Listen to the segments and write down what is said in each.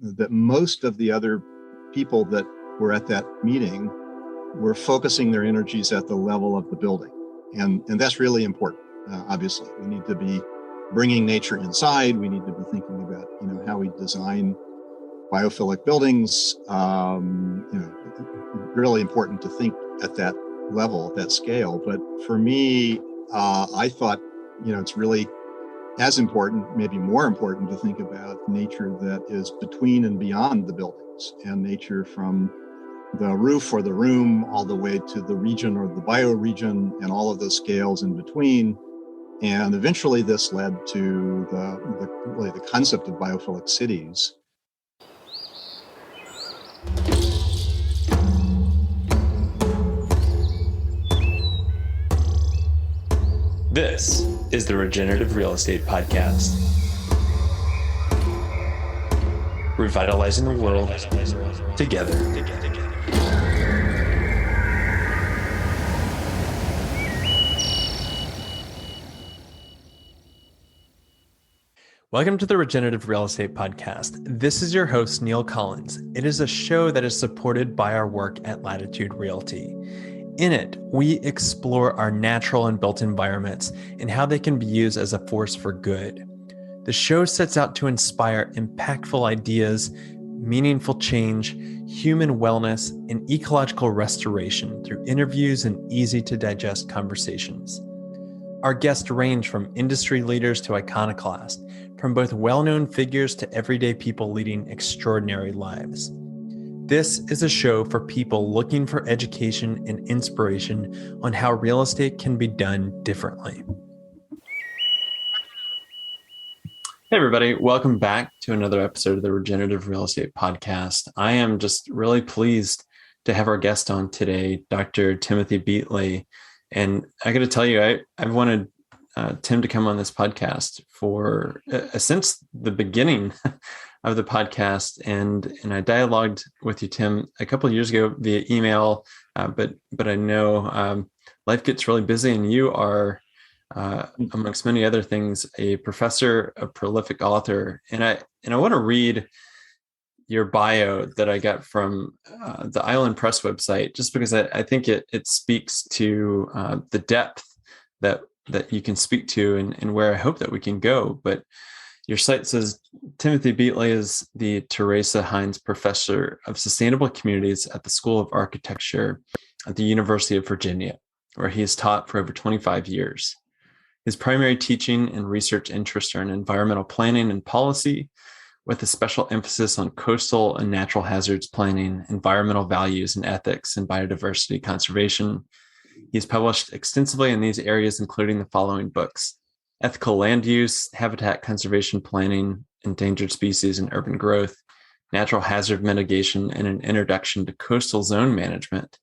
that most of the other people that were at that meeting were focusing their energies at the level of the building. And that's really important. Obviously, we need to be bringing nature inside. We need to be thinking about, how we design biophilic buildings. Really important to think at that level, at that scale. But for me, I thought, it's really as important, maybe more important, to think about nature that is between and beyond the buildings, and nature from the roof or the room all the way to the region or the bioregion, and all of those scales in between. And eventually this led to the concept of biophilic cities. This is the Regenerative Real Estate Podcast. Revitalizing the world together. Welcome to the Regenerative Real Estate Podcast. This is your host, Neil Collins. It is a show that is supported by our work at Latitude Realty. In it, we explore our natural and built environments and how they can be used as a force for good. The show sets out to inspire impactful ideas, meaningful change, human wellness, and ecological restoration through interviews and easy-to-digest conversations. Our guests range from industry leaders to iconoclasts, from both well-known figures to everyday people leading extraordinary lives. This is a show for people looking for education and inspiration on how real estate can be done differently. Hey, everybody. Welcome back to another episode of the Regenerative Real Estate Podcast. I am just really pleased to have our guest on today, Dr. Timothy Beatley. And I got to tell you, I've wanted Tim to come on this podcast for since the beginning of the podcast, and I dialogued with you, Tim, a couple of years ago via email, but I know life gets really busy, and you are, amongst many other things, a professor, a prolific author, and I want to read your bio that I got from the Island Press website, just because I think it speaks to the depth that you can speak to and where I hope that we can go. But your site says, Timothy Beatley is the Teresa Heinz Professor of Sustainable Communities at the School of Architecture at the University of Virginia, where he has taught for over 25 years. His primary teaching and research interests are in environmental planning and policy, with a special emphasis on coastal and natural hazards planning, environmental values and ethics, and biodiversity conservation. He's published extensively in these areas, including the following books: Ethical Land Use, Habitat Conservation Planning, Endangered Species and Urban Growth, Natural Hazard Mitigation, and an Introduction to Coastal Zone Management.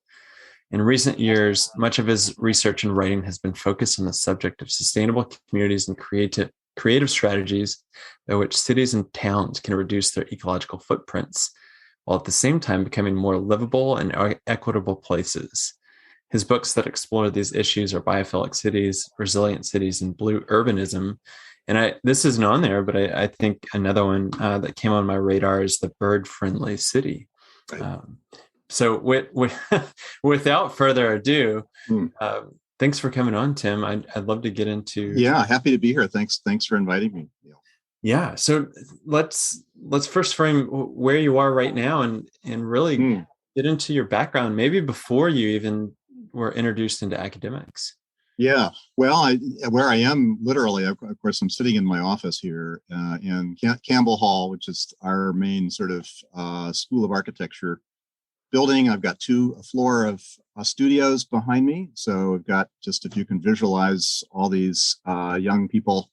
In recent years, much of his research and writing has been focused on the subject of sustainable communities and creative strategies by which cities and towns can reduce their ecological footprints, while at the same time becoming more livable and equitable places. His books that explore these issues are Biophilic Cities, Resilient Cities, and Blue Urbanism. And this isn't on there, but I think another one that came on my radar is The Bird-Friendly City. Right. So without further ado, thanks for coming on, Tim. I'd love to get into. Yeah, happy to be here. Thanks for inviting me, Neil. Yeah. So let's first frame where you are right now and really get into your background, maybe before you even were introduced into academics. Yeah. Well, where I am literally, of course, I'm sitting in my office here in Campbell Hall, which is our main sort of School of Architecture building. I've got a floor of studios behind me. So I've got, just if you can visualize, all these young people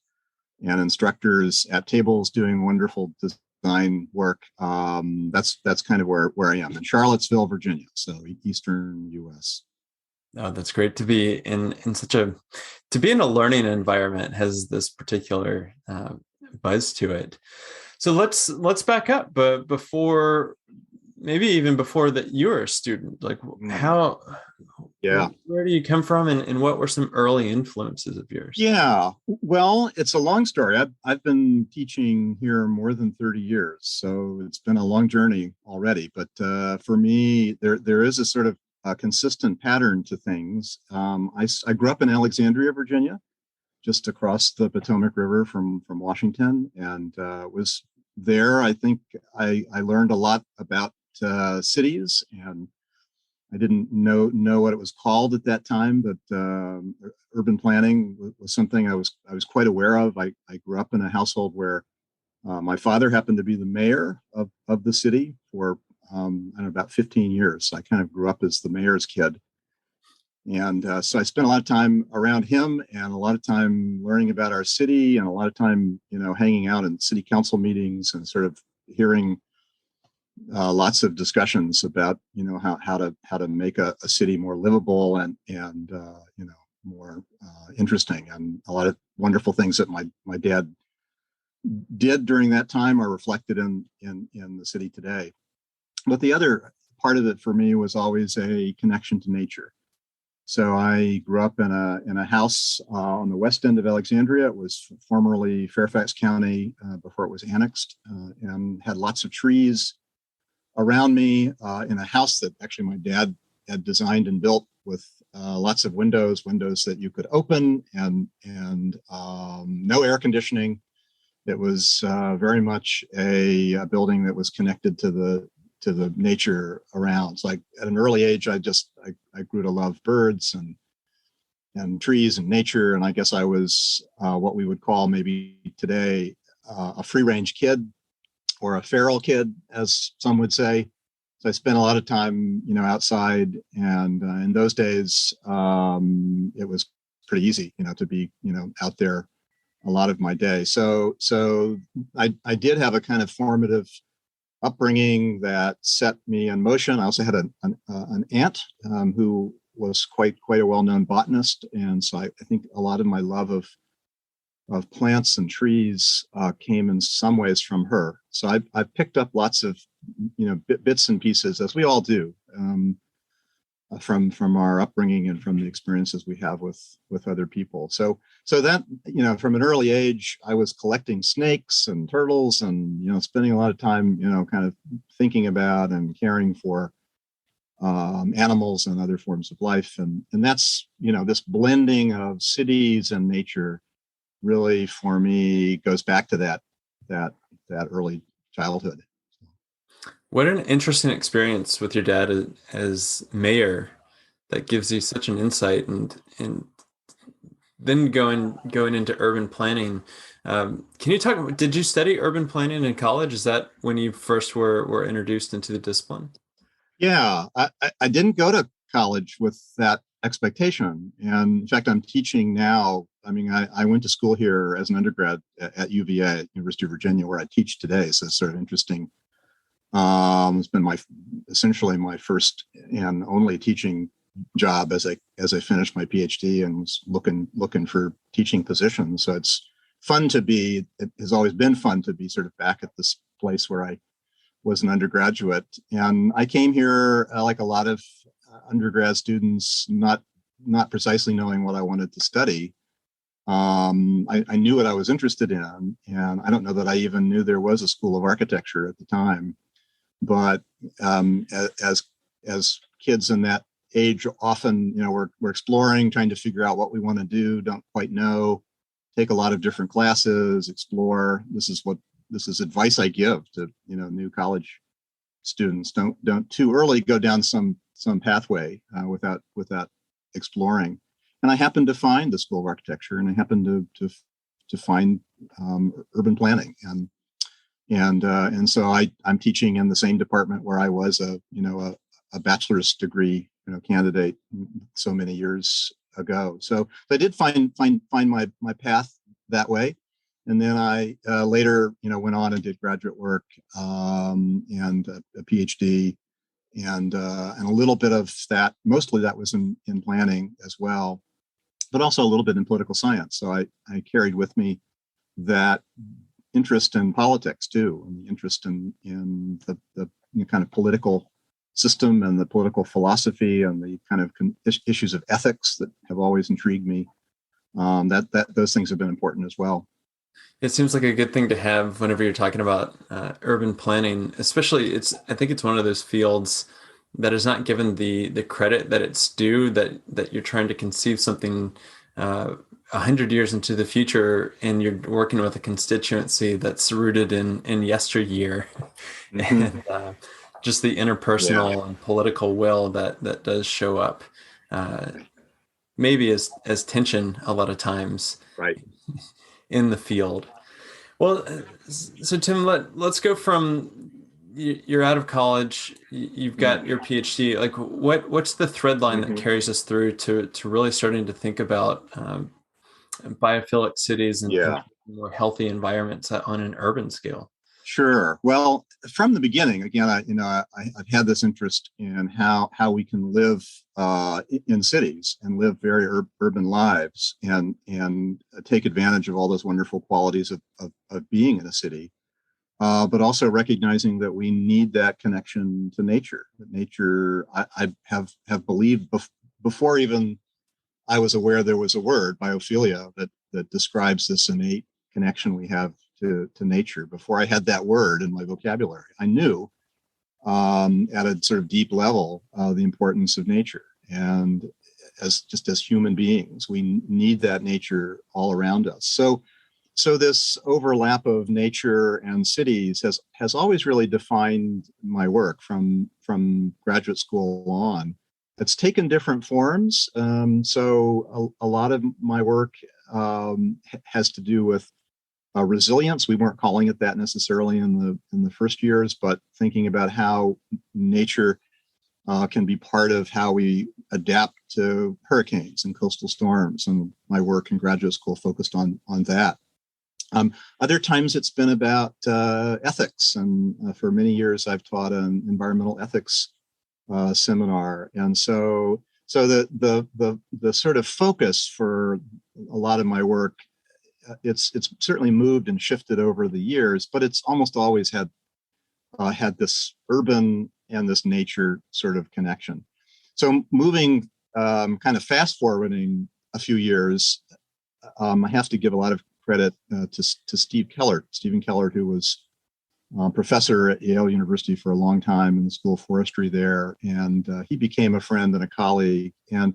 and instructors at tables doing wonderful design work. That's kind of where I am, in Charlottesville, Virginia, so Eastern U.S. Oh, that's great to be in to be in a learning environment. Has this particular buzz to it. So let's back up, but before that you were a student, like Yeah. Where do you come from, and what were some early influences of yours? Yeah. Well, it's a long story. I've been teaching here more than 30 years, so it's been a long journey already. But for me, there is a sort of a consistent pattern to things. I grew up in Alexandria, Virginia, just across the Potomac River from Washington, and was there. I think I learned a lot about cities, and I didn't know what it was called at that time, but urban planning was something I was quite aware of. I grew up in a household where my father happened to be the mayor of the city for I don't know, about 15 years. So I kind of grew up as the mayor's kid. And so I spent a lot of time around him and a lot of time learning about our city and a lot of time, hanging out in city council meetings and sort of hearing lots of discussions about, how to make a city more livable and more interesting. And a lot of wonderful things that my dad did during that time are reflected in the city today. But the other part of it for me was always a connection to nature. So I grew up in a house on the west end of Alexandria. It was formerly Fairfax County before it was annexed, and had lots of trees around me, in a house that actually my dad had designed and built with lots of windows that you could open, and no air conditioning. It was very much a building that was connected to the nature around. So at an early age, I grew to love birds and trees and nature. And I guess I was what we would call maybe today a free range kid or a feral kid, as some would say. So I spent a lot of time, outside. And in those days, it was pretty easy, to be, out there a lot of my day. So I did have a kind of formative upbringing that set me in motion. I also had an aunt who was quite a well-known botanist, and so I think a lot of my love of plants and trees came in some ways from her. So I picked up lots of bits and pieces, as we all do, from our upbringing and from the experiences we have with other people. So that, from an early age, I was collecting snakes and turtles and, spending a lot of time, kind of thinking about and caring for animals and other forms of life. And that's, this blending of cities and nature really, for me, goes back to that early childhood. What an interesting experience with your dad as mayor. That gives you such an insight, and then going into urban planning. Can you talk? Did you study urban planning in college? Is that when you first were introduced into the discipline? Yeah, I didn't go to college with that expectation, and in fact, I'm teaching now. I mean, I went to school here as an undergrad at UVA, University of Virginia, where I teach today. So it's sort of interesting. It's been essentially my first and only teaching job as I finished my PhD and was looking for teaching positions. So it has always been fun to be sort of back at this place where I was an undergraduate. And I came here like a lot of undergrad students, not precisely knowing what I wanted to study. I knew what I was interested in, and I don't know that I even knew there was a school of architecture at the time. But as kids in that age, often, we're exploring, trying to figure out what we want to do, don't quite know, take a lot of different classes, explore. This is advice I give to, new college students. Don't too early go down some pathway without exploring. And I happened to find the School of Architecture, and I happened to find urban planning, and so I'm teaching in the same department where I was a bachelor's degree candidate so many years ago. So I did find my path that way, and then I later went on and did graduate work and a PhD, and a little bit of that. Mostly that was in planning as well, but also a little bit in political science. So I carried with me that interest in politics too, and the interest in the kind of political system and the political philosophy and the kind of issues of ethics that have always intrigued me. That those things have been important as well. It seems like a good thing to have whenever you're talking about urban planning, especially I think it's one of those fields that is not given the credit that it's due, that you're trying to conceive something 100 years into the future, and you're working with a constituency that's rooted in yesteryear. Mm-hmm. And just the interpersonal and political will that does show up, maybe as tension a lot of times Right. in the field. Well, so Tim, let's go from you're out of college, you've got your PhD. Like, what's the thread line that carries us through to really starting to think about biophilic cities and more healthy environments on an urban scale? Sure. Well, from the beginning, again, I've had this interest in how we can live in cities and live very urban lives and take advantage of all those wonderful qualities of being in a city, but also recognizing that we need that connection to nature. That nature, I have believed before even I was aware there was a word, biophilia, that describes this innate connection we have to nature. Before I had that word in my vocabulary, I knew at a sort of deep level the importance of nature. And as human beings, we need that nature all around us. So this overlap of nature and cities has always really defined my work from graduate school on. It's taken different forms. So a lot of my work has to do with resilience. We weren't calling it that necessarily in the first years, but thinking about how nature can be part of how we adapt to hurricanes and coastal storms. And my work in graduate school focused on that. Other times it's been about ethics, and for many years I've taught an environmental ethics seminar, and so the sort of focus for a lot of my work. It's certainly moved and shifted over the years, but it's almost always had this urban and this nature sort of connection. So moving, kind of fast forwarding a few years, I have to give a lot of credit to Stephen Kellert, who was professor at Yale University for a long time in the School of Forestry there, and he became a friend and a colleague, and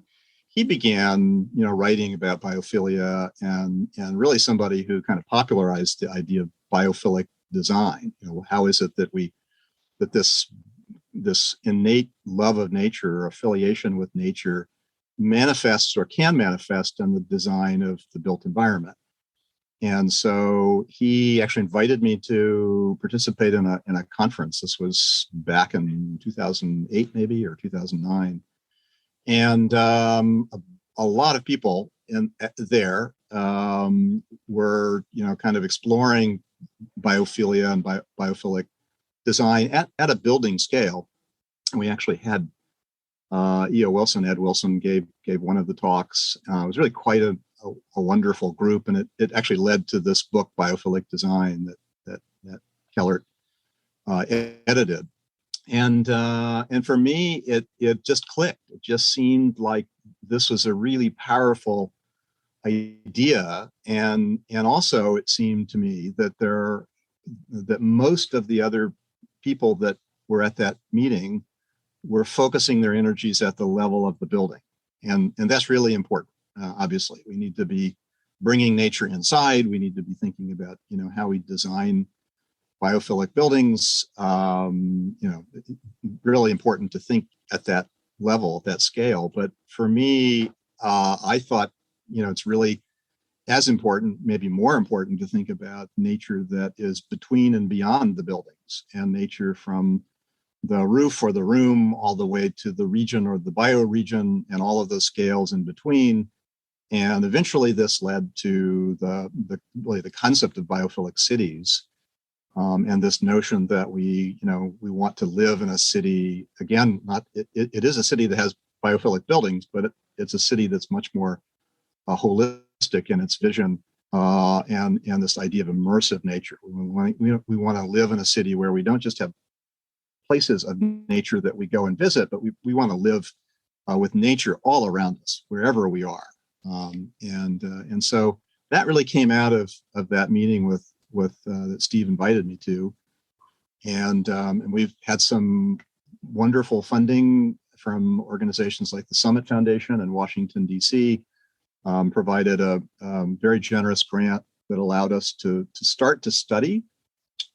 he began, writing about biophilia and really somebody who kind of popularized the idea of biophilic design. How is it that this innate love of nature or affiliation with nature manifests or can manifest in the design of the built environment? And so he actually invited me to participate in a conference. This was back in 2008, maybe, or 2009. And a lot of people there were, kind of exploring biophilia and biophilic design at a building scale. And we actually had Ed Wilson gave one of the talks. It was really quite a wonderful group, and it actually led to this book, Biophilic Design, that Kellert edited. And for me, it just clicked. It just seemed like this was a really powerful idea, and also it seemed to me that most of the other people that were at that meeting were focusing their energies at the level of the building, and that's really important. Obviously, we need to be bringing nature inside. We need to be thinking about how we design biophilic buildings. Really important to think at that level, at that scale. But for me, I thought it's really as important, maybe more important, to think about nature that is between and beyond the buildings, and nature from the roof or the room all the way to the region or the bioregion, and all of those scales in between. And eventually this led to the concept of biophilic cities, and this notion that we want to live in a city. Again, it is a city that has biophilic buildings, but it's a city that's much more holistic in its vision, and this idea of immersive nature. We want to live in a city where we don't just have places of nature that we go and visit, but we want to live with nature all around us, wherever we are. And so that really came out of that meeting with that Steve invited me to. And we've had some wonderful funding from organizations like the Summit Foundation in Washington, D.C., provided a very generous grant that allowed us to start to study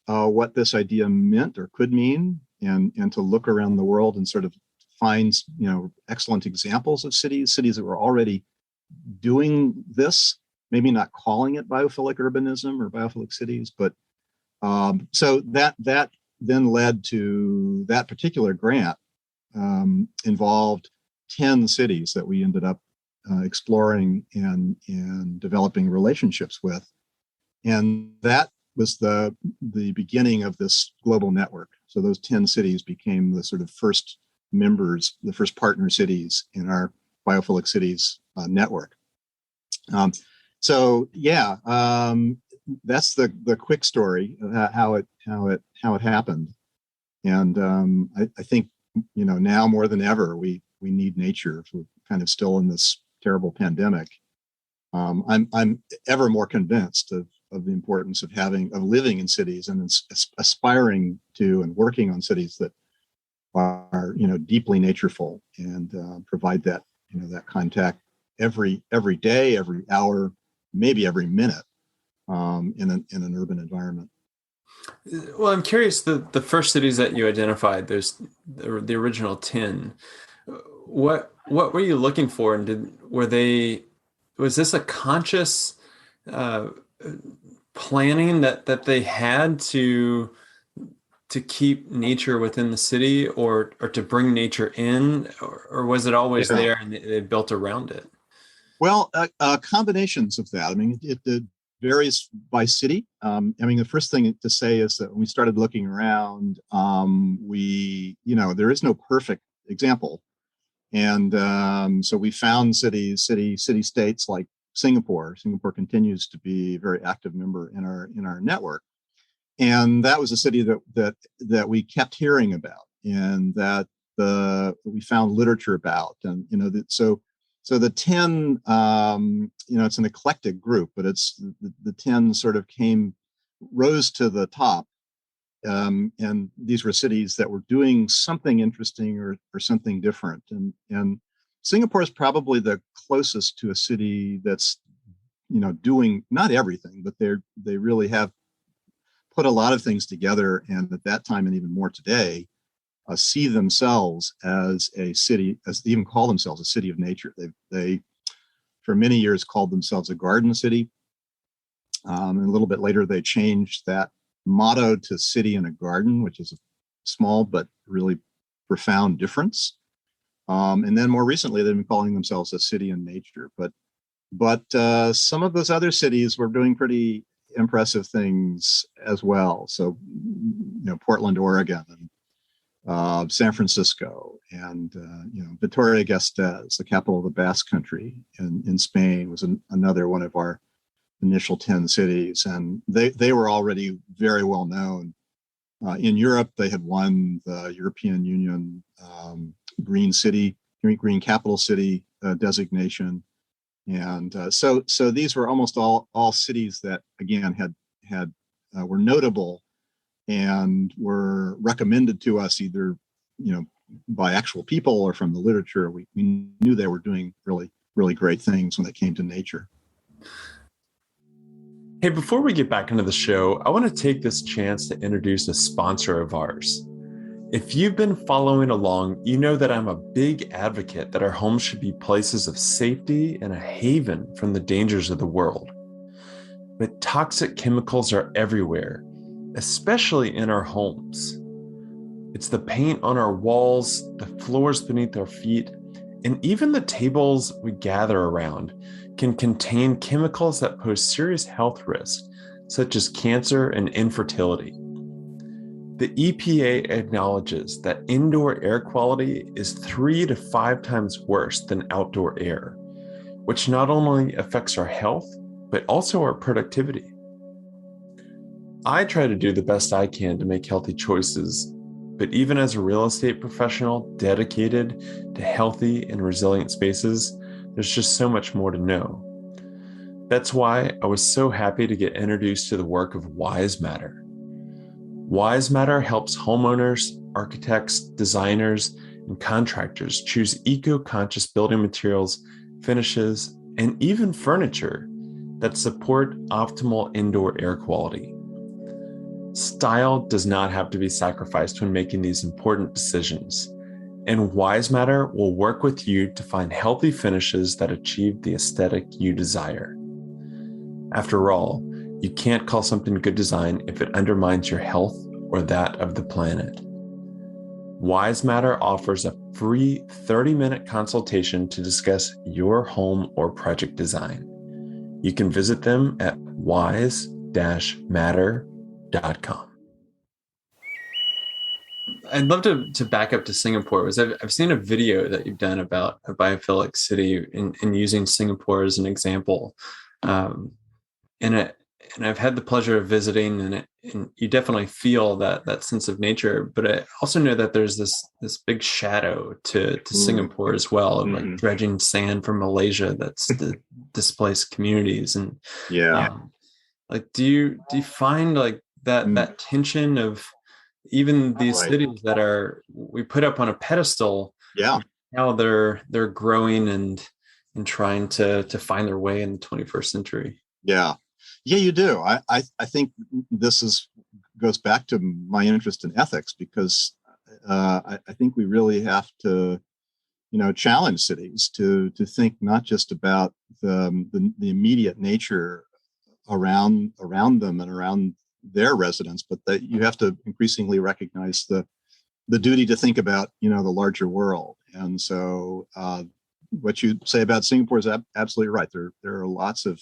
what this idea meant or could mean, and to look around the world and sort of find, excellent examples of cities that were already doing this, maybe not calling it biophilic urbanism or biophilic cities, but so that then led to that particular grant involved 10 cities that we ended up exploring and developing relationships with. And that was the beginning of this global network. So those 10 cities became the sort of first members, the first partner cities in our Biophilic Cities network. That's the quick story of how it happened. And I think, now more than ever, we need nature. We're kind of still in this terrible pandemic. I'm ever more convinced of the importance of living in cities and aspiring to and working on cities that are, deeply natureful and provide that, that contact every day, every hour, maybe every minute in an urban environment. Well, I'm curious, the first cities that you identified, there's the original 10. What were you looking for, and was this a conscious planning that they had to keep nature within the city, or to bring nature in, or was it always there and they built around it? Well, combinations of that. I mean, it varies by city. The first thing to say is that when we started looking around, there is no perfect example. And so we found city-states like Singapore. Singapore continues to be a very active member in our network. And that was a city that we kept hearing about, and that we found literature about. And, so the 10, it's an eclectic group, but it's the 10 sort of rose to the top. And these were cities that were doing something interesting or something different. And Singapore is probably the closest to a city that's, doing not everything, but they really have put a lot of things together. And at that time, and even more today, see themselves as a city, as they even call themselves a city of nature. They for many years called themselves a garden city. And a little bit later, they changed that motto to city in a garden, which is a small but really profound difference. And then more recently, they've been calling themselves a city in nature. But some of those other cities were doing pretty impressive things as well. So, Portland, Oregon, and San Francisco, and Vitoria-Gasteiz, the capital of the Basque Country in Spain, was another one of our initial 10 cities, and they were already very well known. In Europe, they had won the European Union Green Capital City designation, and so these were almost all cities that again had were notable and were recommended to us either by actual people or from the literature. We knew they were doing really, really great things when it came to nature. Hey, before we get back into the show, I want to take this chance to introduce a sponsor of ours. If you've been following along, you know that I'm a big advocate that our homes should be places of safety and a haven from the dangers of the world. But toxic chemicals are everywhere, especially in our homes. It's the paint on our walls, the floors beneath our feet, and even the tables we gather around can contain chemicals that pose serious health risks, such as cancer and infertility. The EPA acknowledges that indoor air quality is 3 to 5 times worse than outdoor air, which not only affects our health, but also our productivity. I try to do the best I can to make healthy choices, But even as a real estate professional dedicated to healthy and resilient spaces, there's just so much more to know. That's why I was so happy to get introduced to the work of Wise Matter. Wise Matter helps homeowners, architects, designers, and contractors choose eco-conscious building materials, finishes, and even furniture that support optimal indoor air quality. Style does not have to be sacrificed when making these important decisions, and Wise Matter will work with you to find healthy finishes that achieve the aesthetic you desire. After all, you can't call something good design if it undermines your health or that of the planet. Wise Matter offers a free 30-minute consultation to discuss your home or project design. You can visit them at wise-matter.com. I'd love to back up to Singapore, because I've seen a video that you've done about a biophilic city and using Singapore as an example. And I've had the pleasure of visiting, and you definitely feel that sense of nature. But I also know that there's this big shadow to Singapore as well, of like dredging sand from Malaysia that's the displaced communities. And like, do you find like that tension of even these cities that we put up on a pedestal, how they're growing and trying to find their way in the 21st century? Yeah, you do. I think this goes back to my interest in ethics, because I think we really have to, challenge cities to think not just about the immediate nature around them and around their residents, but that you have to increasingly recognize the duty to think about, the larger world. And so what you say about Singapore is absolutely right. There are lots of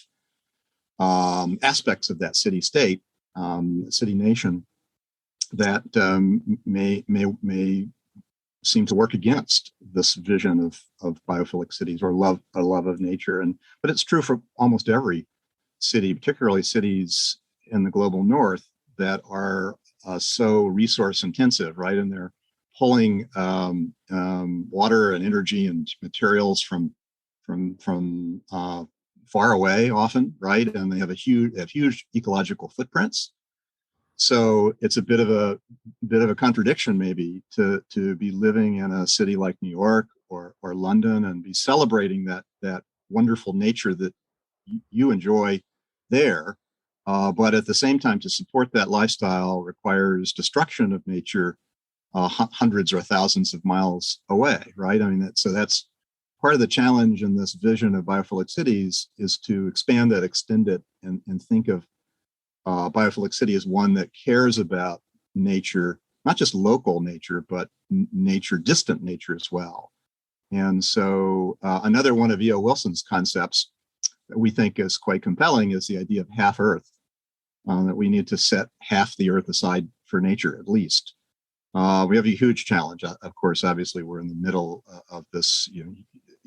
aspects of that city-state, city nation, that may seem to work against this vision of biophilic cities, or love of nature. But it's true for almost every city, particularly cities in the global north that are so resource intensive, right? And they're pulling water and energy and materials from far away often, right? And they have huge ecological footprints. So it's a bit of a contradiction maybe to be living in a city like New York or London and be celebrating that wonderful nature that you enjoy there. But at the same time, to support that lifestyle requires destruction of nature hundreds or thousands of miles away, right? I mean, that's part of the challenge in this vision of biophilic cities, is to expand that, extend it, and think of biophilic city as one that cares about nature, not just local nature, but nature, distant nature as well. And so another one of E.O. Wilson's concepts that we think is quite compelling is the idea of half Earth, that we need to set half the Earth aside for nature, at least. We have a huge challenge. Of course, obviously, we're in the middle of this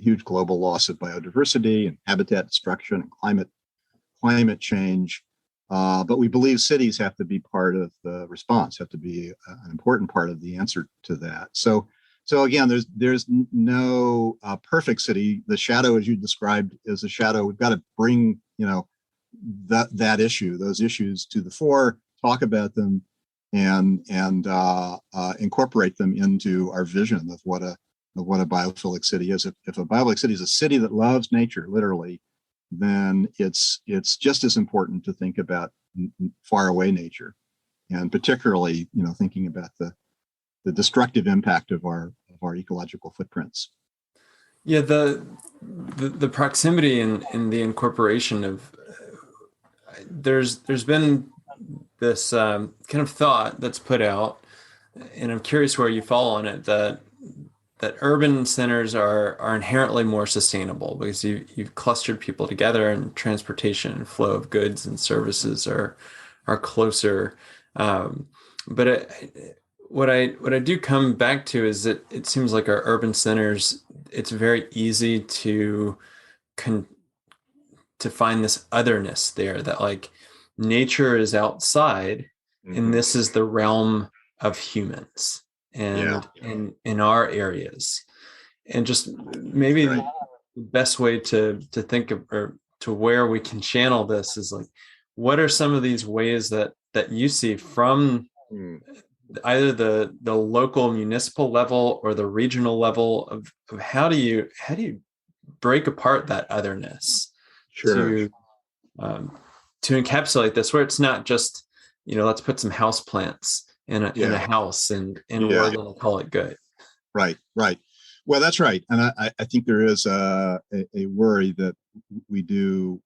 huge global loss of biodiversity and habitat destruction and climate change. But we believe cities have to be part of the response, have to be an important part of the answer to that. So again, there's no perfect city. The shadow, as you described, is a shadow. We've got to bring those issues to the fore, talk about them, and incorporate them into our vision of what a biophilic city is. If a biophilic city is a city that loves nature, literally, then it's just as important to think about far away nature, and particularly thinking about the destructive impact of our ecological footprints. Yeah, the proximity and the incorporation of there's been this kind of thought that's put out, and I'm curious where you fall on it, that urban centers are inherently more sustainable because you've clustered people together, and transportation and flow of goods and services are closer. But what I do come back to is that it seems like our urban centers, it's very easy to find this otherness there, that like nature is outside, and this is the realm of humans. Yeah. and in our areas. And just maybe Right. the best way to think of, or to where we can channel this, is like, what are some of these ways that you see from Mm. either the local municipal level or the regional level of how do you break apart that otherness Sure. to um, to encapsulate this, where it's not just, let's put some house plants in a Yeah. house and we're Yeah. going to call it good. Right. Right. Well, that's right. And I think there is a worry that we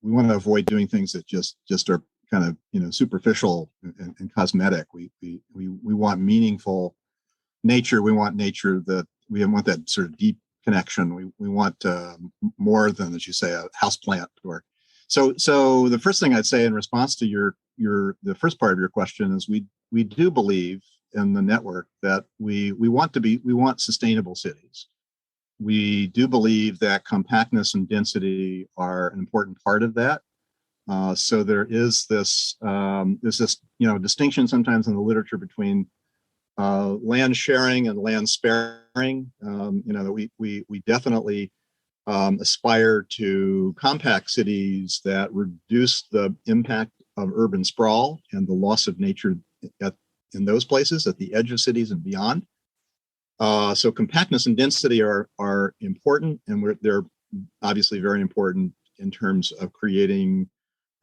want to avoid doing things that just are kind of, superficial and cosmetic. We want meaningful nature. We want nature that we want that sort of deep connection. We want more than, as you say, a house plant. Or so the first thing I'd say in response to the first part of your question is we do believe in the network that we want sustainable cities. We do believe that compactness and density are an important part of that. So there is this distinction sometimes in the literature between land sharing and land sparing. That we definitely aspire to compact cities that reduce the impact of urban sprawl and the loss of nature in those places at the edge of cities and beyond. So compactness and density are important, and they're obviously very important in terms of creating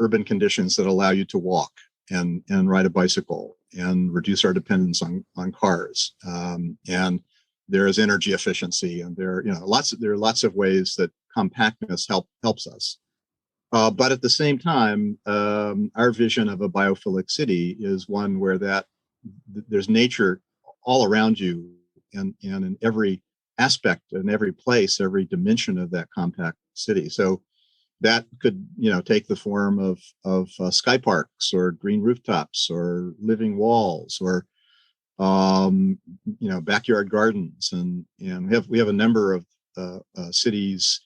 urban conditions that allow you to walk and ride a bicycle and reduce our dependence on cars. And there is energy efficiency, and there are lots of ways that compactness helps us. But at the same time, our vision of a biophilic city is one where there's nature all around you, and in every aspect, in every place, every dimension of that compact city. So that could, take the form of sky parks or green rooftops or living walls or backyard gardens, and we have a number of cities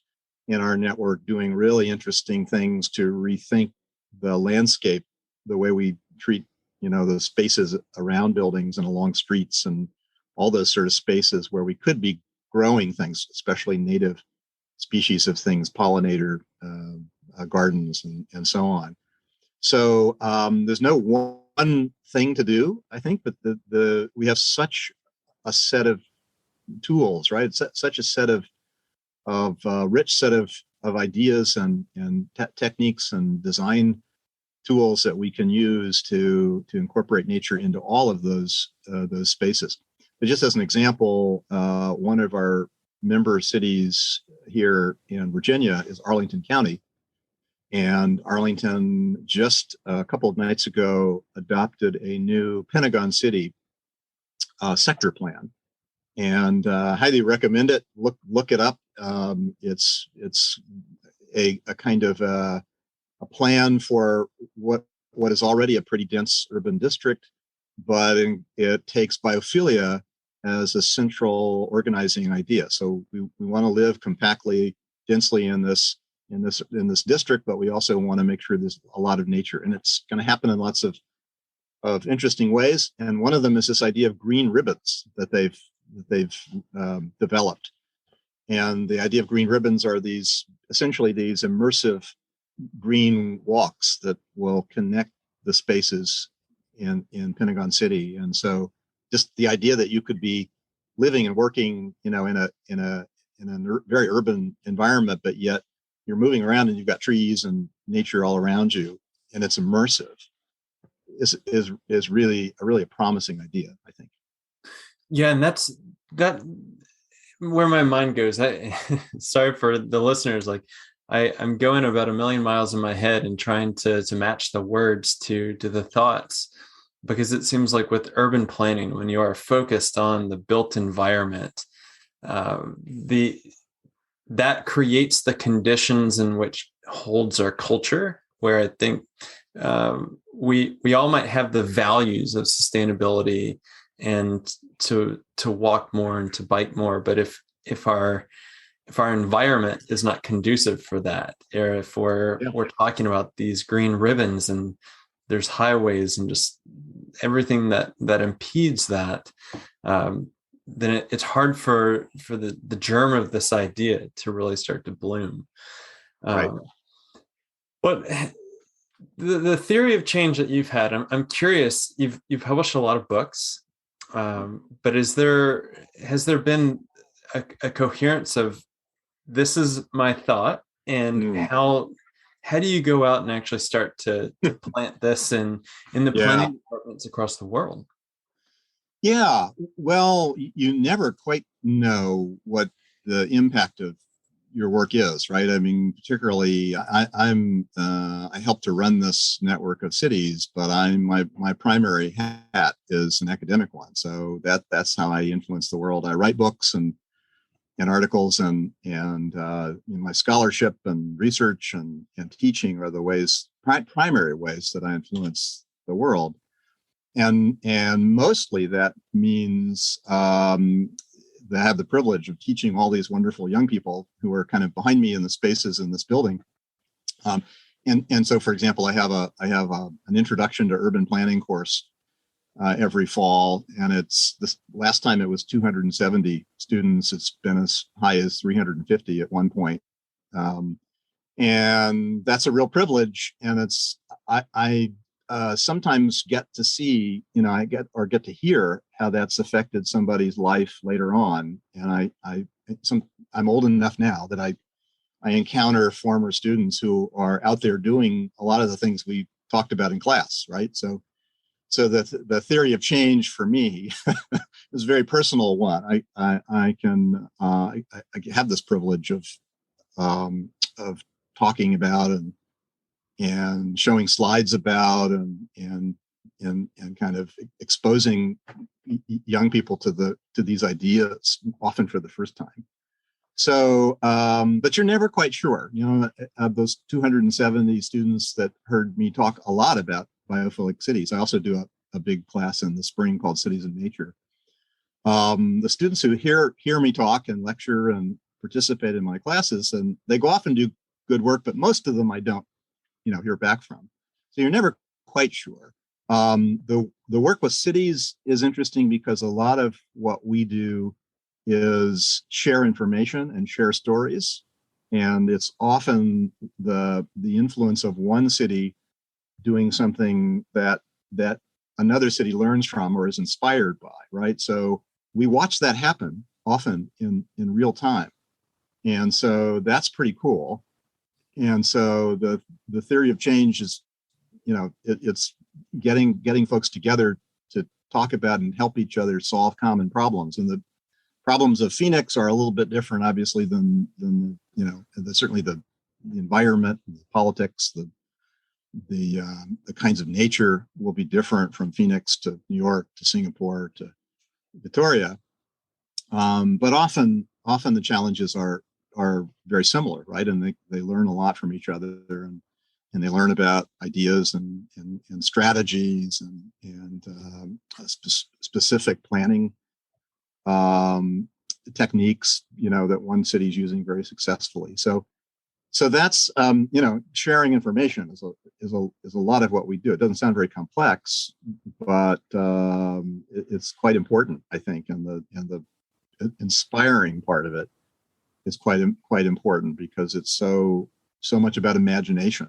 in our network doing really interesting things to rethink the landscape, the way we treat the spaces around buildings and along streets and all those sort of spaces where we could be growing things, especially native species of things, pollinator gardens and so on. So there's no one thing to do, I think, but we have such a set of tools, right? It's such a set of rich set of ideas and techniques and design tools that we can use to incorporate nature into all of those spaces. But just as an example, one of our member cities here in Virginia is Arlington County. And Arlington just a couple of nights ago adopted a new Pentagon City sector plan, and highly recommend it. Look it up. It's a kind of a plan for what is already a pretty dense urban district, but it takes biophilia as a central organizing idea. So we want to live compactly, densely in this district, but we also want to make sure there's a lot of nature, and it's going to happen in lots of interesting ways. And one of them is this idea of green ribbons that they've developed. And the idea of green ribbons are essentially these immersive green walks that will connect the spaces in Pentagon City. And so just the idea that you could be living and working, in a very urban environment, but yet you're moving around and you've got trees and nature all around you, and it's immersive, is really a promising idea, I think. Yeah, and that's where my mind goes. Sorry for the listeners. Like I'm going about 1,000,000 miles in my head and trying to match the words to the thoughts, because it seems like with urban planning, when you are focused on the built environment, that creates the conditions in which holds our culture, where I think we all might have the values of sustainability and to walk more and to bike more, but if our environment is not conducive for that, or if we're talking about these green ribbons and there's highways and just everything that impedes that, then it's hard for the germ of this idea to really start to bloom. Right. What the theory of change that you've had, I'm curious. You've published a lot of books, but has there been a coherence of this is my thought, and how do you go out and actually start to plant this in the planning departments across the world? Yeah, well, you never quite know what the impact of your work is, right? I mean, particularly, I help to run this network of cities, but my primary hat is an academic one, so that's how I influence the world. I write books and articles, and my scholarship and research and teaching are the primary ways that I influence the world. And mostly that means I have the privilege of teaching all these wonderful young people who are kind of behind me in the spaces in this building. And so, for example, I have an introduction to urban planning course every fall, and it's this last time it was 270 students. It's been as high as 350 at one point. And that's a real privilege. And I sometimes get to see, I get to hear how that's affected somebody's life later on. And I'm old enough now that I encounter former students who are out there doing a lot of the things we talked about in class, right? So the theory of change for me is a very personal one. I have this privilege of talking about and showing slides about and kind of exposing young people to these ideas, often for the first time. So, but you're never quite sure. Of those 270 students that heard me talk a lot about biophilic cities, I also do a big class in the spring called Cities in Nature. The students who hear me talk and lecture and participate in my classes, and they go off and do good work, but most of them I don't hear back from. So you're never quite sure. The work with cities is interesting because a lot of what we do is share information and share stories. And it's often the influence of one city doing something that another city learns from or is inspired by, right? So we watch that happen often in real time. And so that's pretty cool. And so the theory of change is, it's getting folks together to talk about and help each other solve common problems. And the problems of Phoenix are a little bit different, obviously, than certainly the environment, the politics, the kinds of nature will be different from Phoenix to New York to Singapore to Victoria. But often the challenges are very similar, right? And they learn a lot from each other, and they learn about ideas and strategies and specific planning techniques, that one city's using very successfully. So that's sharing information is a lot of what we do. It doesn't sound very complex, but it's quite important, I think, and the inspiring part of it is quite important because it's so much about imagination.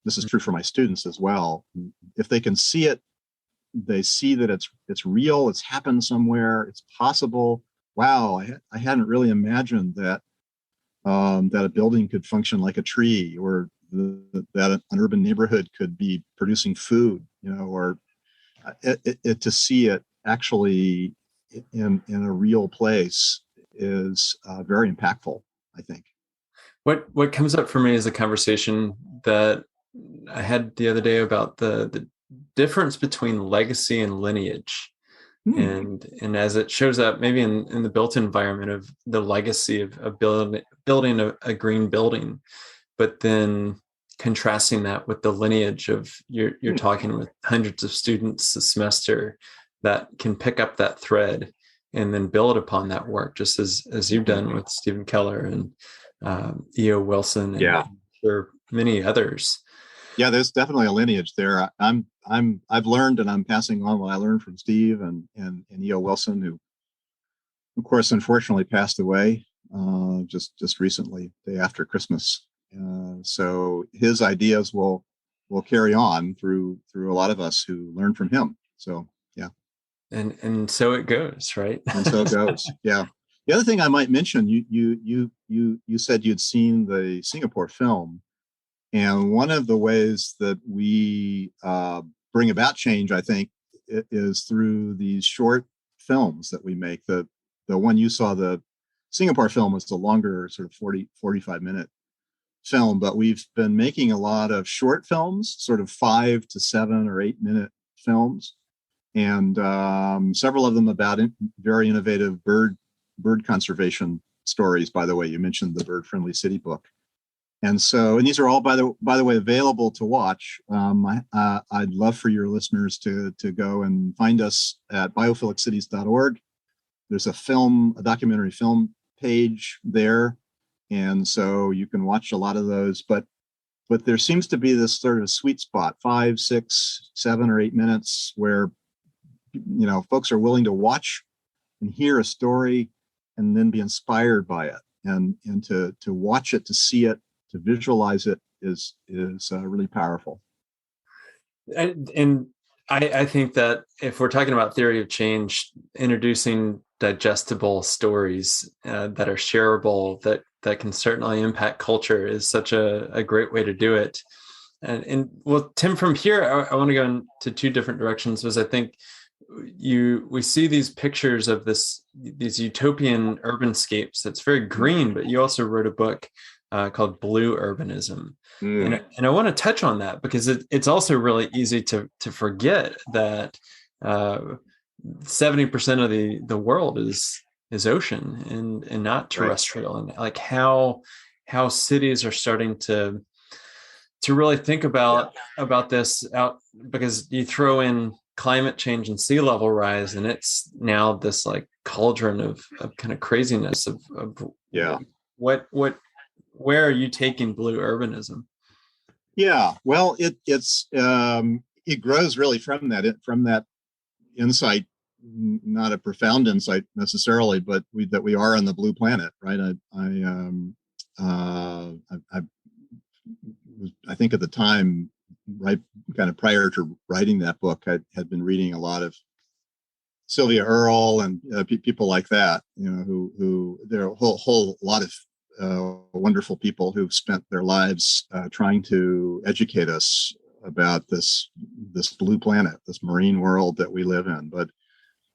This is true for my students as well. If they can see it, they see that it's real, it's happened somewhere, it's possible. Wow, I hadn't really imagined that a building could function like a tree, or that an urban neighborhood could be producing food, or to see it actually in a real place is very impactful, I think. What comes up for me is a conversation that I had the other day about the difference between legacy and lineage. And as it shows up maybe in the built environment of the legacy of building a green building, but then contrasting that with the lineage of you're talking with hundreds of students a semester that can pick up that thread and then build upon that work, just as you've done with Stephen Keller and E.O. Wilson and I'm sure many others. Yeah, there's definitely a lineage there. I've learned, and I'm passing on what I learned from Steve and E.O. Wilson, of course, unfortunately passed away just recently, day after Christmas. So his ideas will carry on through a lot of us who learn from him. So yeah, and so it goes, right? and so it goes. Yeah. The other thing I might mention, you said you'd seen the Singapore film, and one of the ways that we bring about change, I think, is through these short films that we make. The one you saw, the Singapore film, was the longer sort of 45-minute film, but we've been making a lot of short films, sort of 5 to 7 or 8 minute films, and several of them about very innovative bird conservation stories. By the way, you mentioned the Bird Friendly City book. And these are all, by the way, available to watch. I'd love for your listeners to go and find us at biophiliccities.org. There's a documentary film page there, and so you can watch a lot of those. But there seems to be this sort of sweet spot, 5, 6, 7, or 8 minutes, where folks are willing to watch and hear a story and then be inspired by it, and to watch it, to see it, to visualize it is really powerful. And I think that if we're talking about theory of change, introducing digestible stories that are shareable, that can certainly impact culture, is such a great way to do it. And well, Tim, from here, I want to go into two different directions. Was I think we see these pictures of these utopian urbanscapes that's very green, but you also wrote a book called Blue Urbanism. And I want to touch on that because it's also really easy to forget that 70% of the world is ocean and not terrestrial. Right. And like how cities are starting to really think about this out, because you throw in climate change and sea level rise, and it's now this like cauldron of kind of craziness of where are you taking blue urbanism? Yeah, well, it grows really from that insight, not a profound insight necessarily, but that we are on the blue planet, right? I think at the time, right, kind of prior to writing that book, I had been reading a lot of Sylvia Earle and people like that, who there are a whole lot of wonderful people who've spent their lives trying to educate us about this blue planet, this marine world that we live in. But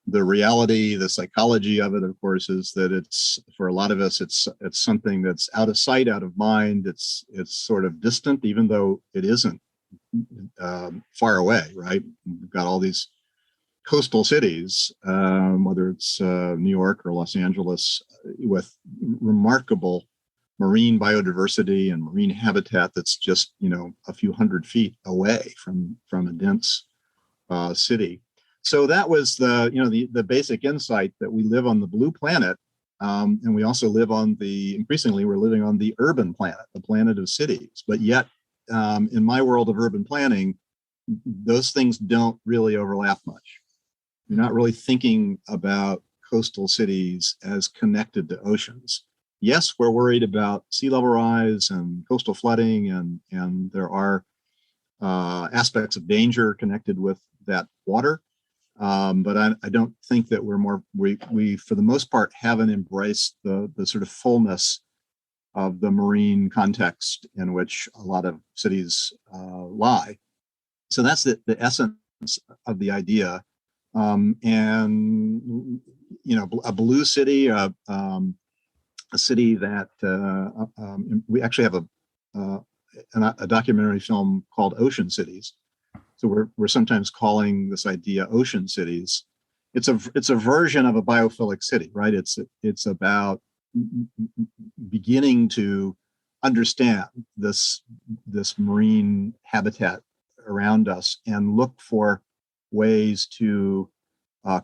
the reality, the psychology of it, of course, is that it's, for a lot of us, it's something that's out of sight, out of mind. It's sort of distant, even though it isn't far away, right? We've got all these coastal cities, whether it's New York or Los Angeles, with remarkable marine biodiversity and marine habitat that's just a few hundred feet away from a dense city. So that was the basic insight, that we live on the blue planet, and we also live on increasingly we're living on the urban planet, the planet of cities. But yet, in my world of urban planning, those things don't really overlap much. You're not really thinking about coastal cities as connected to oceans. Yes, we're worried about sea level rise and coastal flooding, and there are aspects of danger connected with that water. But I don't think that we for the most part haven't embraced the sort of fullness of the marine context in which a lot of cities lie. So that's the essence of the idea. And a blue city, a city that we actually have a documentary film called Ocean Cities. So we're sometimes calling this idea ocean cities. It's a version of a biophilic city, right? It's about beginning to understand this marine habitat around us and look for ways to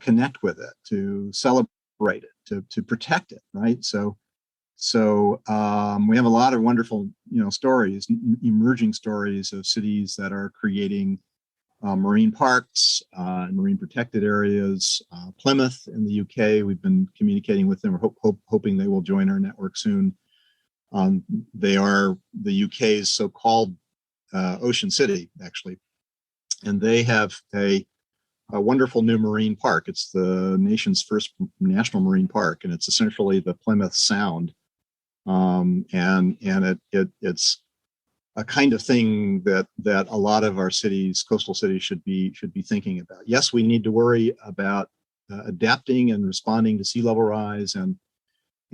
connect with it, to celebrate it, to protect it, right? So we have a lot of wonderful, stories, emerging stories of cities that are creating marine parks and marine protected areas. Plymouth in the UK, we've been communicating with them. We're hoping they will join our network soon. They are the UK's so-called ocean city, actually. And they have a wonderful new marine park. It's the nation's first national marine park, and it's essentially the Plymouth Sound. And it's a kind of thing that a lot of our cities, coastal cities, should be thinking about. Yes, we need to worry about adapting and responding to sea level rise, and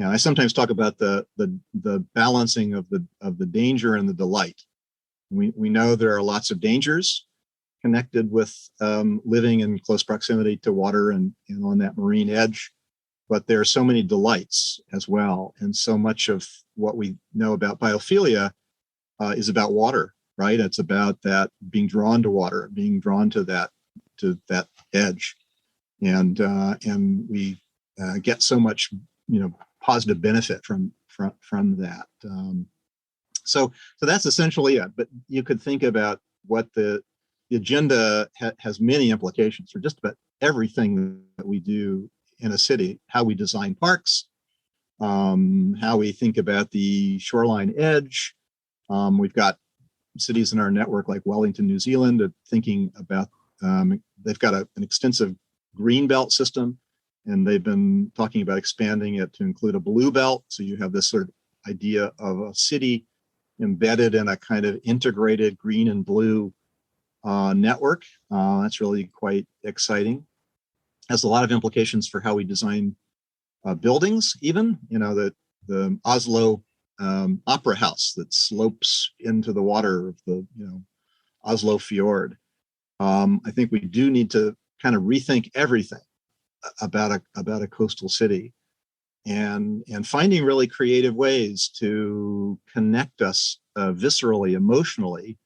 I sometimes talk about the balancing of the danger and the delight. We know there are lots of dangers connected with living in close proximity to water and on that marine edge, but there are so many delights as well, and so much of what we know about biophilia is about water, right? It's about that being drawn to water, being drawn to that edge, and we get so much, positive benefit from that. So that's essentially it. But you could think about what the agenda has many implications for just about everything that we do in a city. How we design parks, how we think about the shoreline edge. We've got cities in our network like Wellington, New Zealand, thinking about, they've got an extensive green belt system, and they've been talking about expanding it to include a blue belt. So you have this sort of idea of a city embedded in a kind of integrated green and blue network. That's really quite exciting. Has a lot of implications for how we design buildings, even, the Oslo opera house that slopes into the water of the Oslo fjord. I think we do need to kind of rethink everything about a coastal city, and finding really creative ways to connect us viscerally, emotionally,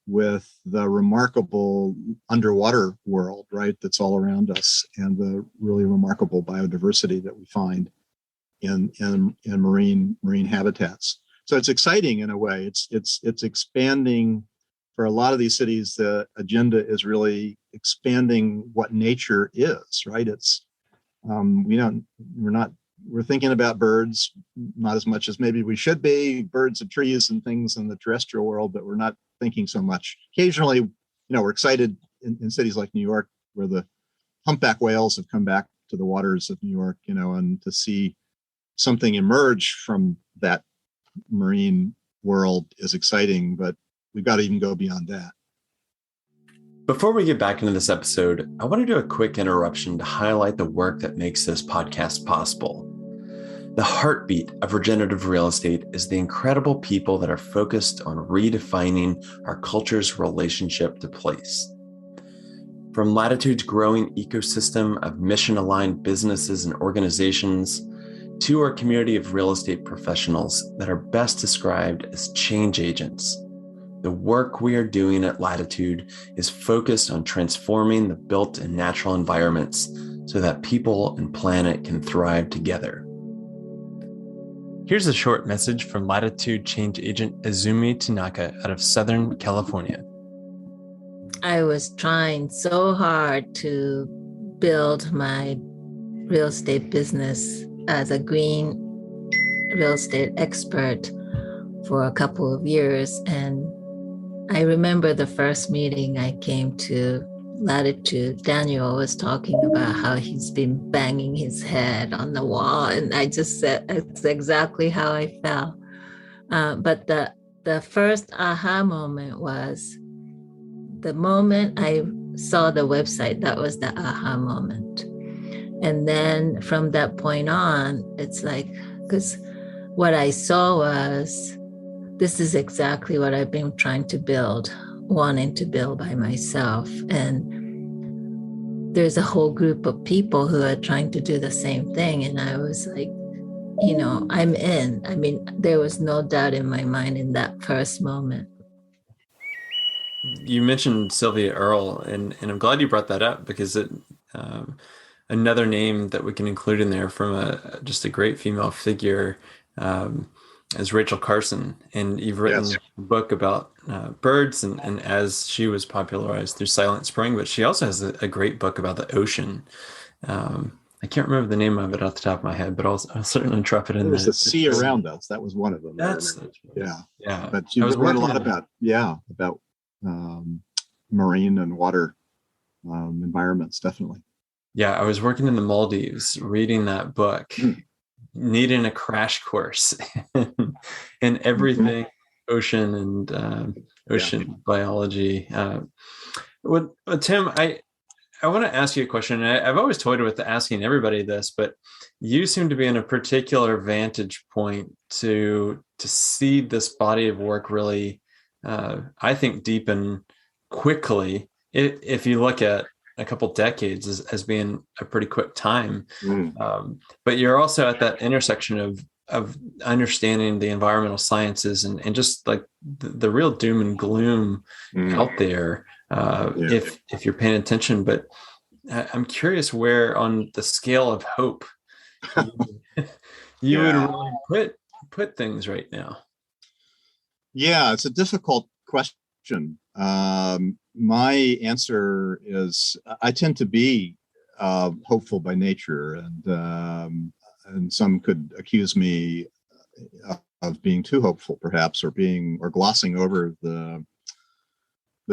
with the remarkable underwater world, right, that's all around us, and the really remarkable biodiversity that we find in marine habitats. So it's exciting in a way. It's expanding for a lot of these cities. The agenda is really expanding what nature is, right? It's we're thinking about birds, not as much as maybe we should be, birds and trees and things in the terrestrial world, but we're not thinking so much. Occasionally, we're excited in cities like New York, where the humpback whales have come back to the waters of New York, and to see something emerge from that marine world is exciting, but we've got to even go beyond that. Before we get back into this episode, I want to do a quick interruption to highlight the work that makes this podcast possible. The heartbeat of regenerative real estate is the incredible people that are focused on redefining our culture's relationship to place. From Latitude's growing ecosystem of mission-aligned businesses and organizations, to our community of real estate professionals that are best described as change agents, the work we are doing at Latitude is focused on transforming the built and natural environments so that people and planet can thrive together. Here's a short message from Latitude change agent Izumi Tanaka out of Southern California. I was trying so hard to build my real estate business as a green real estate expert for a couple of years. And I remember the first meeting I came to Latitude, Daniel was talking about how he's been banging his head on the wall. And I just said, it's exactly how I felt. But the first aha moment was the moment I saw the website. That was the aha moment. And then from that point on, it's like, because what I saw was, this is exactly what I've been trying to build, wanting to build by myself. And there's a whole group of people who are trying to do the same thing. And I was like, I'm in. I mean, there was no doubt in my mind in that first moment. You mentioned Sylvia Earle, and I'm glad you brought that up, because another name that we can include in there from just a great female figure is Rachel Carson, and you've written Yes. a book about birds, and as she was popularized through Silent Spring, but she also has a great book about the ocean. I can't remember the name of it off the top of my head, but I'll certainly drop it in There was the the sea around us. That was one of them. I That's remember. Yeah. yeah. But I you was wrote a working lot in about marine and water environments, definitely. I was working in the Maldives, reading that book, Mm. needing a crash course in Mhm. everything ocean and Yeah. ocean biology. Tim, I want to ask you a question. I've always toyed with asking everybody this, but you seem to be in a particular vantage point to see this body of work really, I think, deepen quickly. If you look at a couple decades as being a pretty quick time, Mm. but you're also at that intersection of understanding the environmental sciences and just like the real doom and gloom Mm. out there, Yeah. if you're paying attention. But I'm curious where on the scale of hope you, you would Yeah. really put things right now. Yeah, it's a difficult question. My answer is I tend to be hopeful by nature, and some could accuse me of being too hopeful, perhaps, or glossing over the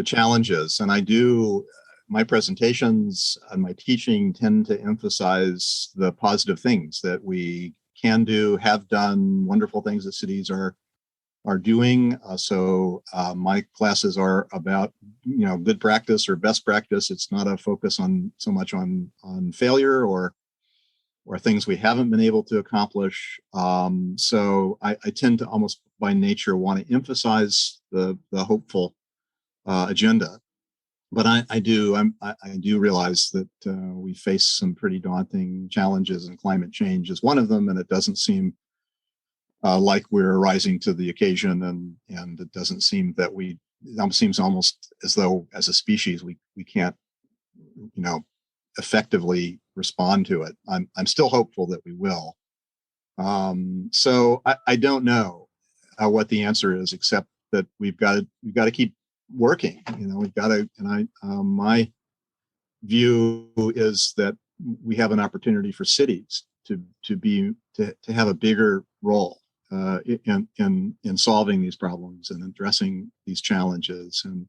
challenges. And I do. My presentations and my teaching tend to emphasize the positive things that we can do, have done, wonderful things that cities are doing. My classes are about good practice or best practice. It's not a focus on so much on failure or things we haven't been able to accomplish. So I tend to almost by nature want to emphasize the hopeful agenda. But I do realize that we face some pretty daunting challenges, and climate change is one of them. And it doesn't seem like we're rising to the occasion, and it doesn't seem that it seems almost as though as a species we can't effectively respond to it. I'm still hopeful that we will. So I don't know what the answer is, except that we've got to keep working. We've got to. And my view is that we have an opportunity for cities to have a bigger role in solving these problems and addressing these challenges, and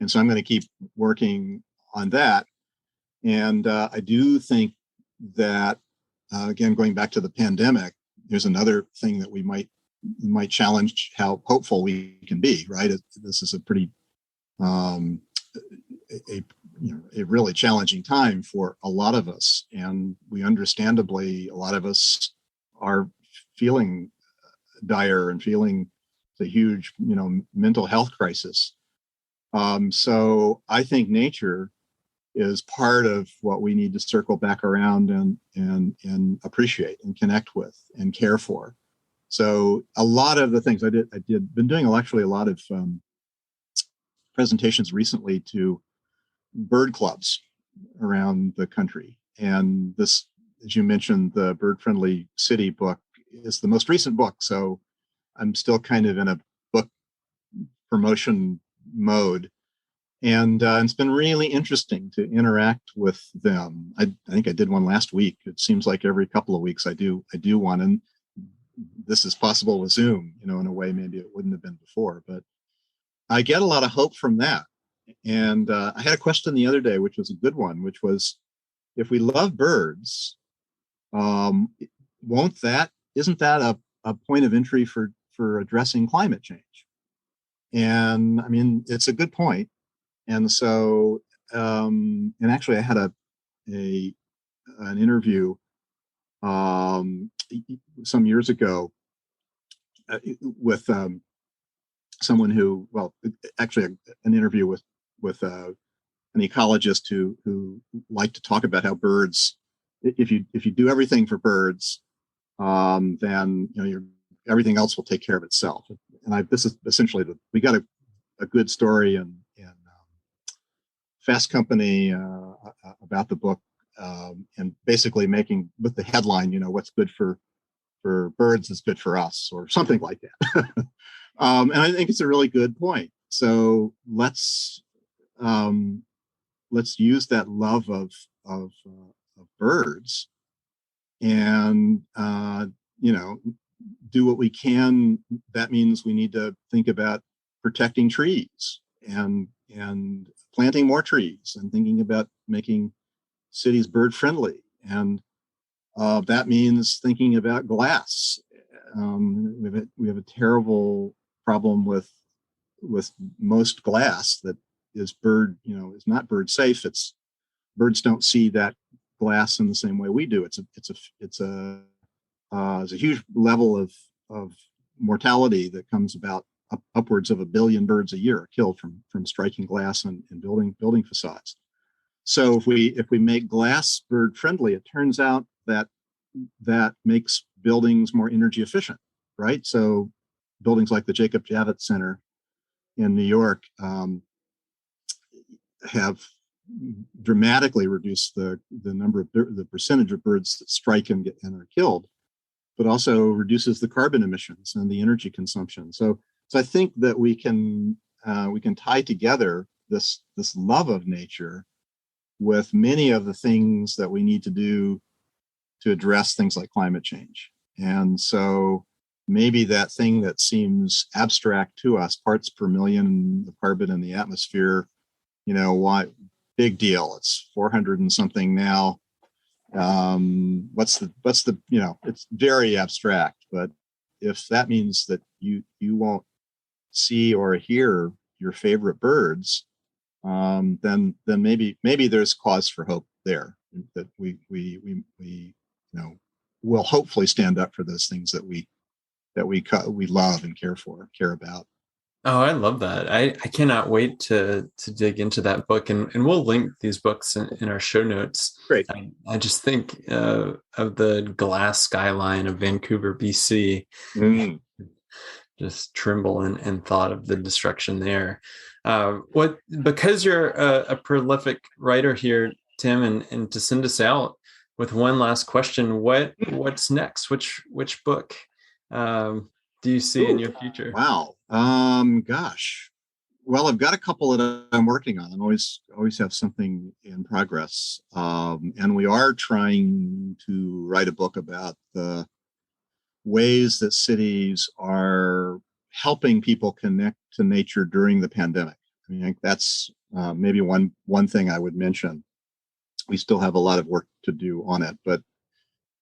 so I'm going to keep working on that. And I do think that again, going back to the pandemic, there's another thing that we might challenge how hopeful we can be. Right, this is a pretty um, a really challenging time for a lot of us, and we understandably, a lot of us are feeling dire and feeling the huge mental health crisis. So I think nature is part of what we need to circle back around and appreciate and connect with and care for. So a lot of the things I been doing actually a lot of presentations recently to bird clubs around the country. And this, as you mentioned, the Bird Friendly City book is the most recent book. So I'm still kind of in a book promotion mode. And it's been really interesting to interact with them. I think I did one last week. It seems like every couple of weeks I do one. And this is possible with Zoom, in a way maybe it wouldn't have been before. But I get a lot of hope from that. And I had a question the other day, which was a good one, which was, if we love birds, um, isn't that a point of entry for addressing climate change? And I mean, it's a good point. And so, and actually, I had an interview some years ago with someone who, well, actually, an interview with an ecologist who liked to talk about how birds, if you do everything for birds, then everything else will take care of itself. And this is essentially we got a good story in Fast Company about the book, and basically making with the headline, what's good for for birds is good for us, or something like that. And I think it's a really good point. So let's use that love of birds and do what we can. That means we need to think about protecting trees and planting more trees and thinking about making cities bird friendly. And that means thinking about glass. We have a terrible problem with most glass that is not bird safe. It's birds don't see that glass in the same way we do. It's a huge level of mortality that comes about. Upwards of 1 billion birds a year are killed from striking glass and building facades. So if we make glass bird friendly, it turns out that makes buildings more energy efficient, right? So buildings like the Jacob Javits Center in New York have dramatically reduced the number of the percentage of birds that strike and are killed, but also reduces the carbon emissions and the energy consumption. So I think that we can tie together this love of nature with many of the things that we need to do to address things like climate change. And so maybe that thing that seems abstract to us, parts per million of carbon in the atmosphere, why big deal? It's 400 and something now. What's the it's very abstract, but if that means that you won't see or hear your favorite birds, then maybe there's cause for hope there, that we will hopefully stand up for those things that we love and care about. Oh, I love that. I cannot wait to dig into that book, and we'll link these books in our show notes. Great. I just think of the glass skyline of Vancouver, BC. Just tremble and thought of the destruction there. Because you're a prolific writer here, Tim, and to send us out with one last question, what's next? Which book do you see in your future? Wow. Gosh. Well, I've got a couple that I'm working on. I always have something in progress. And we are trying to write a book about the ways that cities are helping people connect to nature during the pandemic. I mean, I think that's maybe one thing I would mention. We still have a lot of work to do on it, but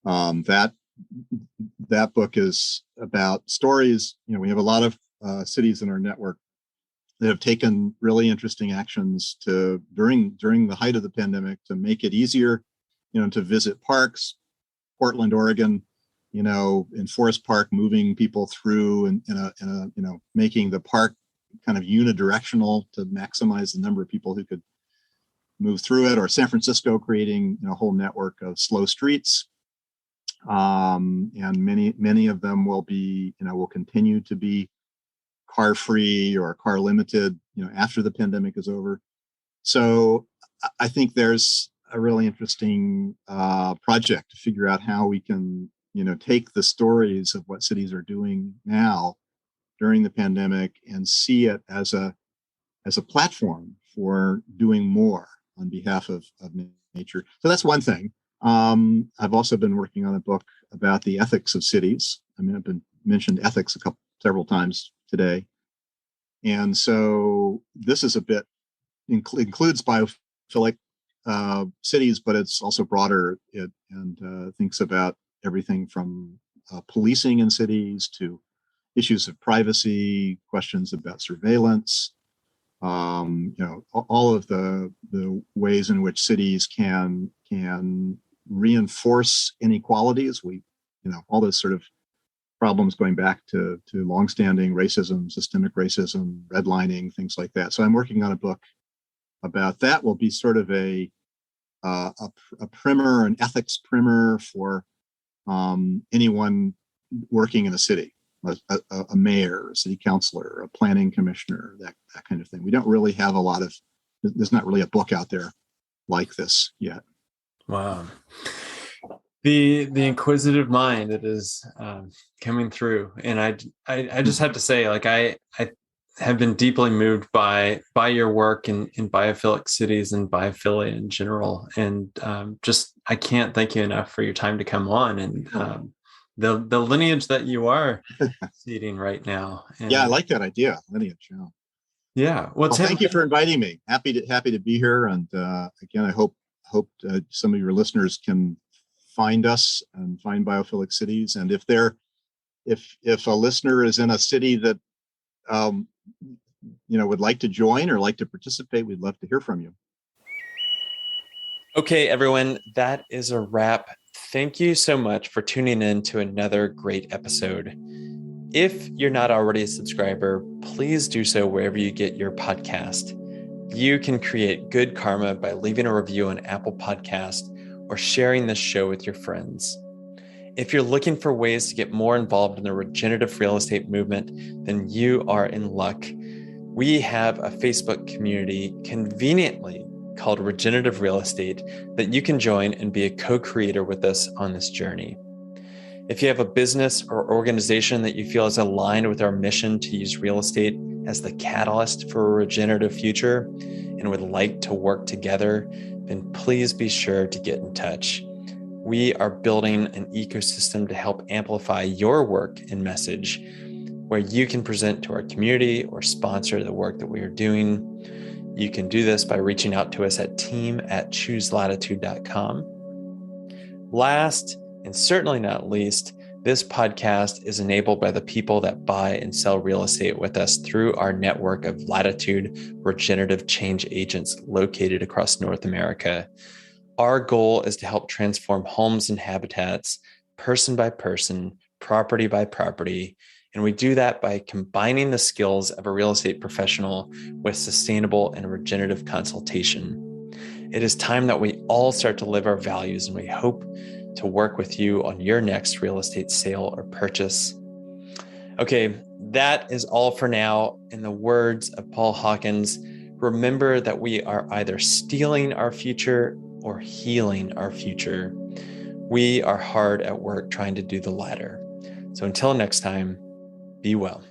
that book is about stories. We have a lot of cities in our network that have taken really interesting actions during the height of the pandemic to make it easier, to visit parks. Portland, Oregon, in Forest Park, moving people through and making the park kind of unidirectional to maximize the number of people who could move through it, or San Francisco creating a whole network of slow streets. And many of them will continue to be car free or car limited, after the pandemic is over. So I think there's a really interesting project to figure out how we can, take the stories of what cities are doing now during the pandemic and see it as a platform for doing more on behalf of nature. So that's one thing. I've also been working on a book about the ethics of cities. I mean, I've been mentioned ethics several times today. And so this is a bit, includes biophilic cities, but it's also broader. And thinks about everything from policing in cities to issues of privacy, questions about surveillance, all of the ways in which cities can reinforce inequalities. All those sort of problems going back to longstanding racism, systemic racism, redlining, things like that. So I'm working on a book about that. Will be sort of a primer, an ethics primer for anyone working in a city, a mayor, a city councilor, a planning commissioner, that kind of thing. We don't really have there's not really a book out there like this yet. Wow. The inquisitive mind that is coming through, and I just have to say, like I have been deeply moved by your work in biophilic cities and biophilia in general, and just I can't thank you enough for your time to come on and the lineage that you are seeding right now. And yeah, I like that idea, lineage. Yeah. Yeah. Well, thank you for inviting me. Happy to be here. And again, I hope some of your listeners can find us and find biophilic cities. And if a listener is in a city that would like to join or like to participate, we'd love to hear from you. Okay, everyone, that is a wrap. Thank you so much for tuning in to another great episode. If you're not already a subscriber, please do so wherever you get your podcast. You can create good karma by leaving a review on Apple Podcast or sharing this show with your friends. If you're looking for ways to get more involved in the regenerative real estate movement, then you are in luck. We have a Facebook community conveniently called Regenerative Real Estate that you can join and be a co-creator with us on this journey. If you have a business or organization that you feel is aligned with our mission to use real estate as the catalyst for a regenerative future and would like to work together, then please be sure to get in touch. We are building an ecosystem to help amplify your work and message, where you can present to our community or sponsor the work that we are doing. You can do this by reaching out to us at team@chooselatitude.com. Last, and certainly not least, this podcast is enabled by the people that buy and sell real estate with us through our network of Latitude regenerative change agents located across North America. Our goal is to help transform homes and habitats, person by person, property by property. And we do that by combining the skills of a real estate professional with sustainable and regenerative consultation. It is time that we all start to live our values, and we hope to work with you on your next real estate sale or purchase. Okay, that is all for now. In the words of Paul Hawkins, remember that we are either stealing our future or healing our future. We are hard at work trying to do the latter. So until next time, be well.